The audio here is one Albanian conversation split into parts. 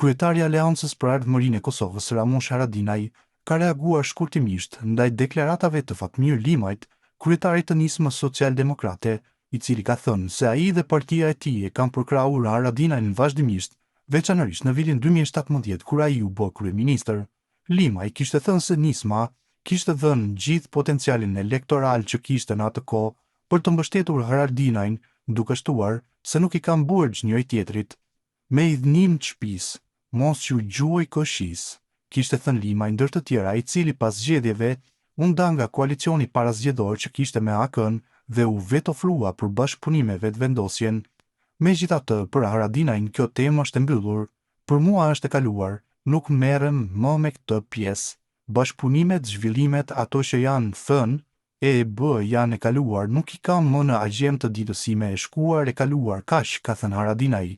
Kryetari i Aleancës për Ardhmërinë e Kosovës, Ramush Haradinaj, ka reaguar shkurtimisht ndaj deklaratave të Fatmir Limajt, kryetarit të nismës social-demokrate, i cili ka thënë se ai dhe partia e tij e kanë përkrahur Haradinajin vazhdimisht, veçanërisht në vitin 2017 kur ai u bë kryeministër. Limaj kishte thënë se nisma kishte dhënë gjithë potencialin elektoral që kishte në atë kohë për të mbështetur Haradinajin, duke shtuar se nuk i kanë burg njëri tjetrit. Me idhnim të shtëpisë, mos që gjuaj këshis, kishte thënë Limaj ndër të tjera, i cili pas zgjedhjeve u nda nga koalicioni parazgjedhor që kishte me AK-n dhe u vetofrua për bashkëpunime vetëvendosjen. Megjithatë, për Haradinajin kjo temë është e mbyllur. Për mua është e kaluar, nuk merrem më me këtë pjesë. Bashkëpunimet, zhvillimet, ato që janë thënë e bë janë e kaluar, nuk i kam më në agjend të ditësime e shkuar e kaluar, kaq, ka thënë Haradinaj.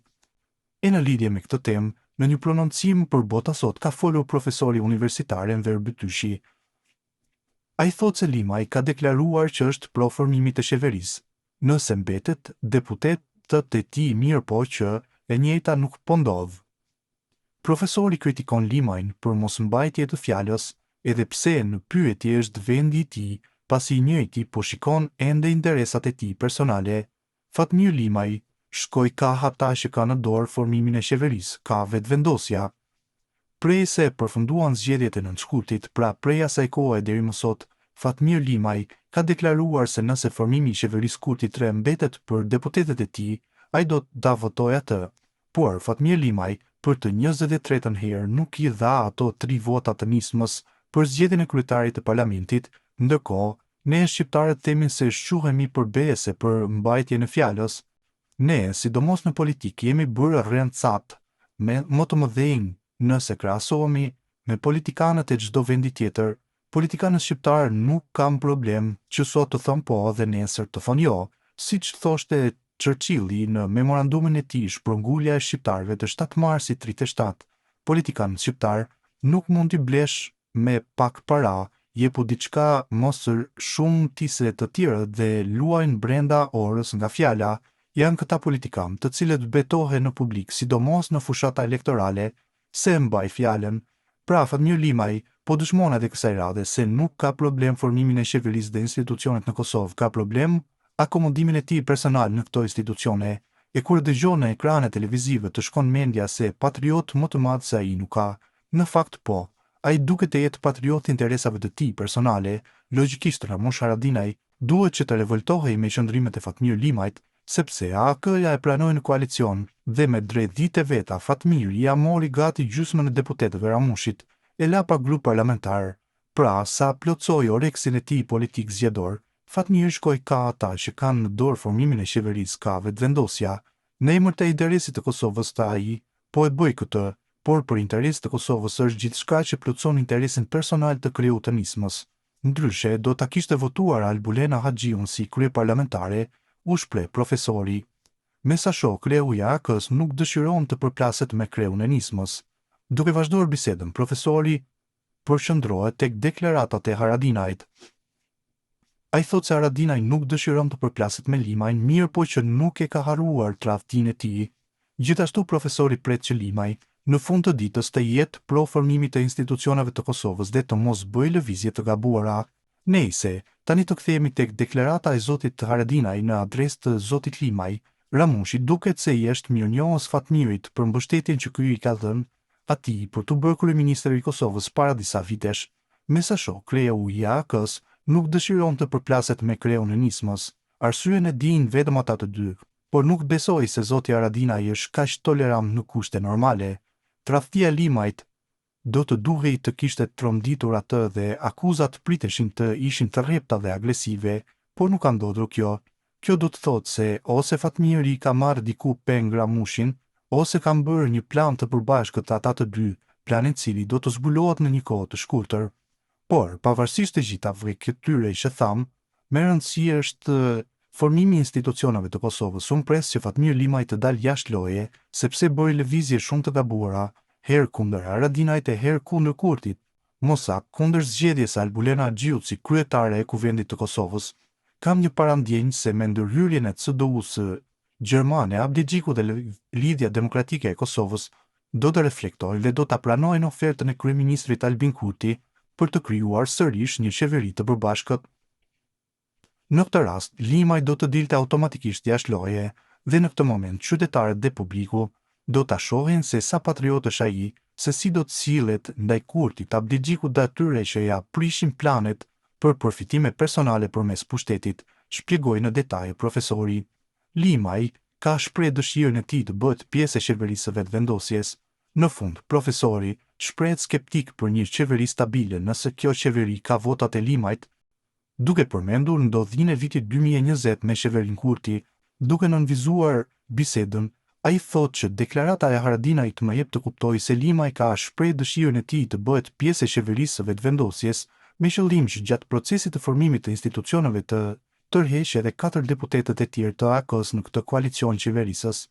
E në lidhje me këtë temë, në një prononcim për Bota Sot ka folur profesori universitar Enver Bytyshi. Ai thotë se Limaj ka deklaruar që është pro formimit të qeverisë. Nëse mbetet, deputetët e tij mirë po që e njëjta nuk po ndodh. Profesori kritikon Limajin për mosmbajtje të fjalës, edhe pse në pyetje është vendi i tij, pasi i njëjti po shikon ende interesat e tij personale. Fatmir Limaj shkoi ka ata që ka në dorë formimin e qeverisë, ka vetëvendosja. Prej se përfunduan zgjedhjet e nëntëshkurtit, pra prej asaj kohe deri më sot, Fatmir Limaj ka deklaruar se nëse formimi i qeverisë Kurti 3 mbetet për deputetët e tij, ai do ta votojë atë. Por Fatmir Limaj për të 23-ën herë nuk i dha ato 3 vota të nismës për zgjedhjen e kryetarit të parlamentit, ndërkohë ne shqiptarët themin se shquhemi për bese për mbajtjen e fjalës. Ne, sidomos në politikë, jemi bërë rrëncat, më të mëdhenj nëse krahasohemi me politikanët e çdo vendi tjetër. Politikanët shqiptarë nuk kanë problem që sot të thonë po dhe nesër të thonë jo, siç thoshte Churchilli në memorandumin e tij shprëngulja e shqiptarëve të 7 marsit 37. Politikanët shqiptar nuk mund t'i blesh me pak para, jepu diçka mosër shumë tise të tjerë dhe luajnë brenda orës nga fjala. Janë këta politikanë të cilët betohen në publik, sidomos në fushata elektorale, se mbaj fjalën. Pra Fatmir Limaj po dëshmon edhe kësaj radhe se nuk ka problem formimin e qeverisë dhe institucionet në Kosovë, ka problem akomodimin e tij personal në këto institucione, e kur dëgjon në ekrane televizive të shkon mendja se patriot më të madh se ai nuk ka. Në fakt po, ai duket të jetë patriot interesave të tij personale. Logjikisht Ramush Haradinaj duhet që të revoltohej me qëndrimet e Fatmir Limajt, sepse AK-ja e pranoi në koalicion dhe me drejt dite veta Fatmiri ja mori gati gjysmën e deputetëve Ramushit, e la pa grup parlamentar. Pra, sa plotsoi oreksin e tij politik zgjedhor, Fatmir shkoi ka ata që kanë në dorë formimin e qeverisë, ka vetëvendosja. Në emër të interesit të Kosovës të ai, po e bëj këtë, por për interes të Kosovës është gjithçka që plotson interesin personal të krijuar të nismës. Ndryshe, do ta kishte votuar Albulena Haxhiun si kryeparlamentare, u shpreh profesori. Me sa shoh, kreu i AK-s nuk dëshiron të përplaset me kreun e nismës. Duke vazhduar bisedën, profesori përqendrohet tek deklaratat e Haradinajit. Ai thotë se Haradinaj nuk dëshiron të përplaset me Limajin, mirë po që nuk e ka harruar tradhtinë e tij. Gjithashtu profesori pret që Limaj në fund të ditës të jetë pro formimit të institucioneve të Kosovës dhe të mos bëjë lëvizje të gabuara. Nejse, tani të kthehemi tek deklarata e zotit Haradinaj në adresë të zotit Limaj. Ramushi duket se i është mirënjohës Fatmirit për mbështetjen që ky i ka dhënë atij për të bërë kryeministër i Kosovës para disa vitesh. Me sa shoh, kreu i AK-s nuk dëshiron të përplaset me kreun e nismës. Arsyen e dinë vetëm ata të dy, por nuk besoj se zoti Haradinaj është kaq tolerant në kushte normale. Tradhtia e Limajt do të duhej të kishte tromditur atë dhe akuzat priteshin të ishin të rrepta dhe agresive, por nuk ka ndodhur kjo. Kjo do të thotë se ose Fatmiri ka marrë diku peng Ramushin, ose kanë bërë një plan të përbashkët ata të dy, plan i cili do të zbulohet në një kohë të shkurtër. Por, pavarësisht të gjithave këtyre që tham, me rëndësi është formimi i institucioneve të Kosovës. Unë pres që Fatmir Limaj të dalë jashtë loje, sepse bëri lëvizje shumë të gabuara, herë kundër Haradinajt e herë kundër Kurtit. Mosak kundër zgjedhjes së Albulena Haxhiut si kryetare e Kuvendit të Kosovës. Kam një parandjenjë se me ndërhyrjen e CDU-së gjermane, Abdi Xhiku dhe Lidhja Demokratike e Kosovës do të reflektojnë dhe do ta pranojnë ofertën e kryeministrit Albin Kurti për të krijuar sërish një qeveri të përbashkët. Në këtë rast, Limaj do të dilte automatikisht jashtë loje dhe në këtë moment qytetarët dhe publiku do ta shohin se sa patriot është ai, se si do të sillet ndaj Kurtit Abdixhikut dhe atyre që ja prishin planet për përfitime personale përmes pushtetit, shpjegoi në detaje profesori. Limaj ka shpreh dëshirën e tij të bëhet pjesë e qeverisë së vetvendosjes. Në fund, profesori shprehet skeptik për një qeveri stabile nëse kjo qeveri ka votat e Limajt, duke përmendur ndodhinë e vitit 2020 me qeverin Kurti, duke nënvizuar bisedën, ai thotë që deklarata e Haradinajt më jep të kuptojë se Limaj ka shpreh dëshirën e tij të bëhet pjesë e qeverisë së vetvendosjes, me qëllim që gjatë procesit të formimit të institucioneve të tërheqë edhe 4 deputetët e tjerë të AK-s në këtë koalicion qeverisës.